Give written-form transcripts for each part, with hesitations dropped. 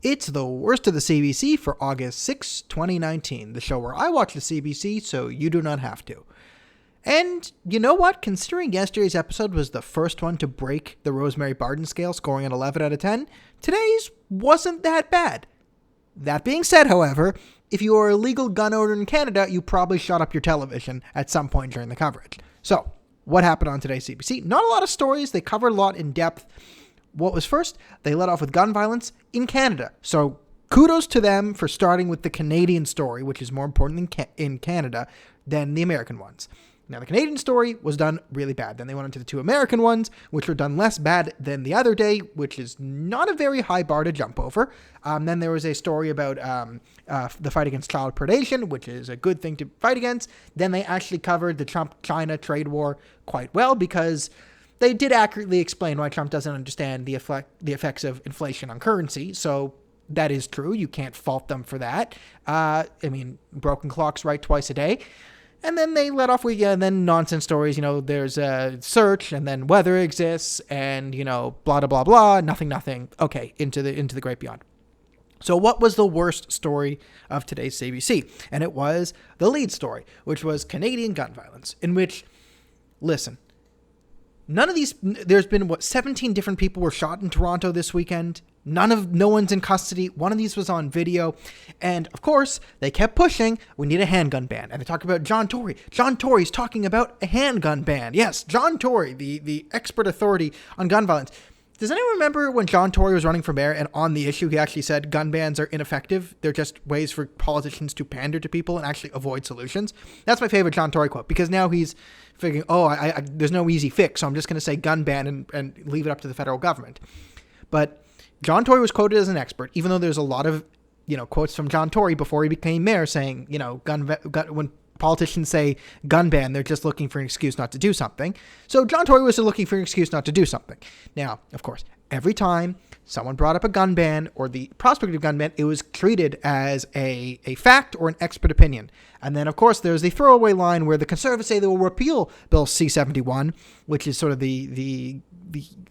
It's the worst of the CBC for August 6, 2019, the show where I watch the CBC so you do not have to. And you know what? Considering yesterday's episode was the first one to break the Rosemary Barden scale, scoring an 11 out of 10, today's wasn't that bad. That being said, however, if you are a legal gun owner in Canada, you probably shut up your television at some point during the coverage. So, what happened on today's CBC? Not a lot of stories. They covered a lot in depth. What was first? They led off with gun violence in Canada. So kudos to them for starting with the Canadian story, which is more important in Canada than the American ones. Now, the Canadian story was done really bad. Then they went into the two American ones, which were done less bad than the other day, which is not a very high bar to jump over. Then there was a story about the fight against child predation, which is a good thing to fight against. Then they actually covered the Trump-China trade war quite well because they did accurately explain why Trump doesn't understand the effects of inflation on currency. So that is true. You can't fault them for that. Broken clocks right twice a day. And then they let off with then nonsense stories. There's a search, and then weather exists, and blah blah blah blah. Nothing. Okay, into the great beyond. So what was the worst story of today's CBC? And it was the lead story, which was Canadian gun violence. In which, listen. None of these, there's been 17 different people were shot in Toronto this weekend. No one's in custody. One of these was on video. And of course, they kept pushing, we need a handgun ban. And they talk about John Tory. John Tory's talking about a handgun ban. Yes, John Tory, the expert authority on gun violence. Does anyone remember when John Tory was running for mayor and on the issue, he actually said gun bans are ineffective? They're just ways for politicians to pander to people and actually avoid solutions. That's my favorite John Tory quote, because now he's figuring, there's no easy fix, so I'm just going to say gun ban and leave it up to the federal government. But John Tory was quoted as an expert, even though there's a lot of, quotes from John Tory before he became mayor saying, when politicians say gun ban, they're just looking for an excuse not to do something. So John Tory was looking for an excuse not to do something. Now, of course, every time someone brought up a gun ban or the prospect of gun ban, it was treated as a fact or an expert opinion. And then, of course, there's the throwaway line where the Conservatives say they will repeal Bill C-71, which is sort of the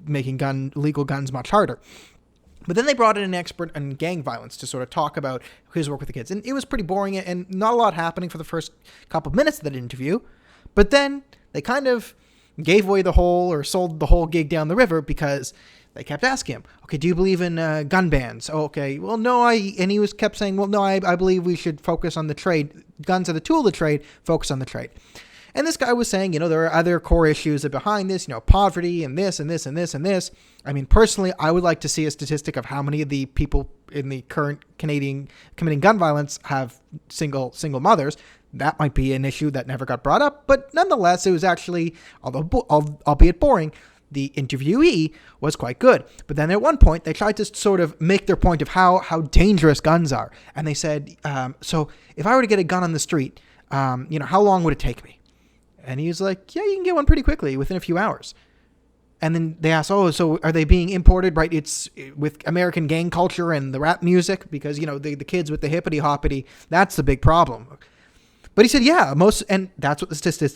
making legal guns much harder. But then they brought in an expert on gang violence to sort of talk about his work with the kids. And it was pretty boring and not a lot happening for the first couple of minutes of that interview. But then they kind of gave away sold the whole gig down the river because they kept asking him, okay, do you believe in gun bans? Oh, okay, well, no, and he kept saying, well, no, I believe we should focus on the trade. Guns are the tool of the trade, focus on the trade. And this guy was saying, there are other core issues behind this, poverty and this and this and this and this. I mean, personally, I would like to see a statistic of how many of the people in the current Canadian committing gun violence have single mothers. That might be an issue that never got brought up. But nonetheless, it was actually, albeit boring, the interviewee was quite good. But then at one point, they tried to sort of make their point of how dangerous guns are. And they said, so if I were to get a gun on the street, how long would it take me? And he was like, yeah, you can get one pretty quickly within a few hours. And then they asked, so are they being imported, right? It's with American gang culture and the rap music because, the kids with the hippity hoppity, that's the big problem. But he said, yeah, and that's what the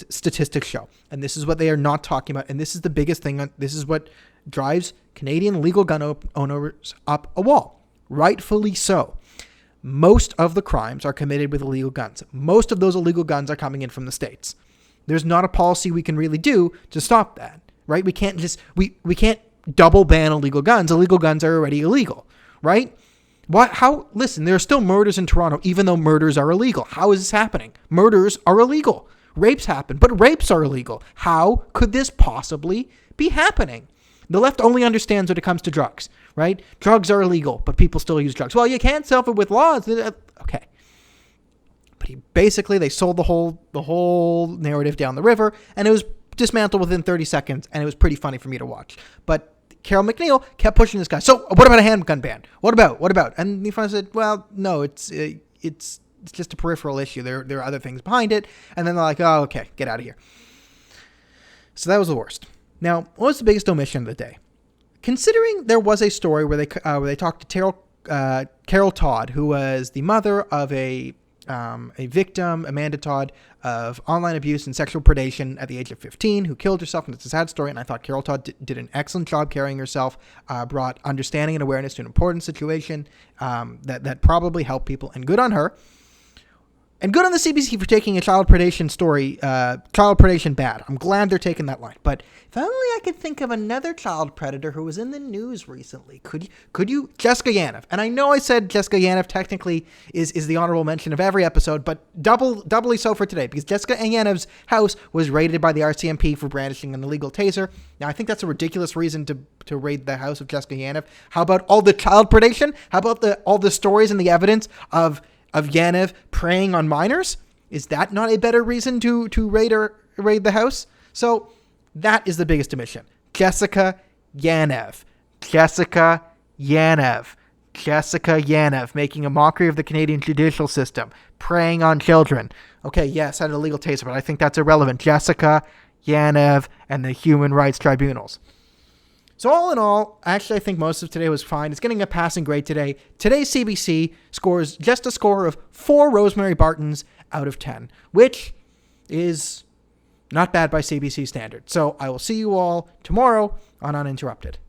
statistics show. And this is what they are not talking about. And this is the biggest thing. This is what drives Canadian legal gun owners up a wall. Rightfully so. Most of the crimes are committed with illegal guns. Most of those illegal guns are coming in from the States. There's not a policy we can really do to stop that, right? We can't we can't double ban illegal guns. Illegal guns are already illegal, right? Listen, there are still murders in Toronto, even though murders are illegal. How is this happening? Murders are illegal. Rapes happen, but rapes are illegal. How could this possibly be happening? The left only understands when it comes to drugs, right? Drugs are illegal, but people still use drugs. Well, you can't solve it with laws. Okay. But they sold the whole narrative down the river, and it was dismantled within 30 seconds, and it was pretty funny for me to watch. But Carol McNeil kept pushing this guy. So what about a handgun ban? What about? And he finally said, well, no, it's just a peripheral issue. There are other things behind it. And then they're like, oh, okay, get out of here. So that was the worst. Now, what was the biggest omission of the day? Considering there was a story where they talked to Carol Todd, who was the mother of a a victim, Amanda Todd, of online abuse and sexual predation at the age of 15, who killed herself, and it's a sad story, and I thought Carol Todd did an excellent job carrying herself, brought understanding and awareness to an important situation that probably helped people, and good on her. And good on the CBC for taking a child predation story, child predation bad. I'm glad they're taking that line. But if only I could think of another child predator who was in the news recently. Could you? Jessica Yaniv. And I know I said Jessica Yaniv technically is the honorable mention of every episode, but doubly so for today, because Jessica Yaniv's house was raided by the RCMP for brandishing an illegal taser. Now, I think that's a ridiculous reason to raid the house of Jessica Yaniv. How about all the child predation? How about all the stories and the evidence of Yaniv preying on minors? Is that not a better reason to raid the house? So that is the biggest omission. Jessica Yaniv. Jessica Yaniv. Jessica Yaniv making a mockery of the Canadian judicial system, preying on children. Okay, yes, had an illegal taser, but I think that's irrelevant. Jessica Yaniv and the human rights tribunals. So all in all, actually, I think most of today was fine. It's getting a passing grade today. Today's CBC scores just a score of 4 Rosemary Bartons out of 10, which is not bad by CBC standards. So I will see you all tomorrow on Uninterrupted.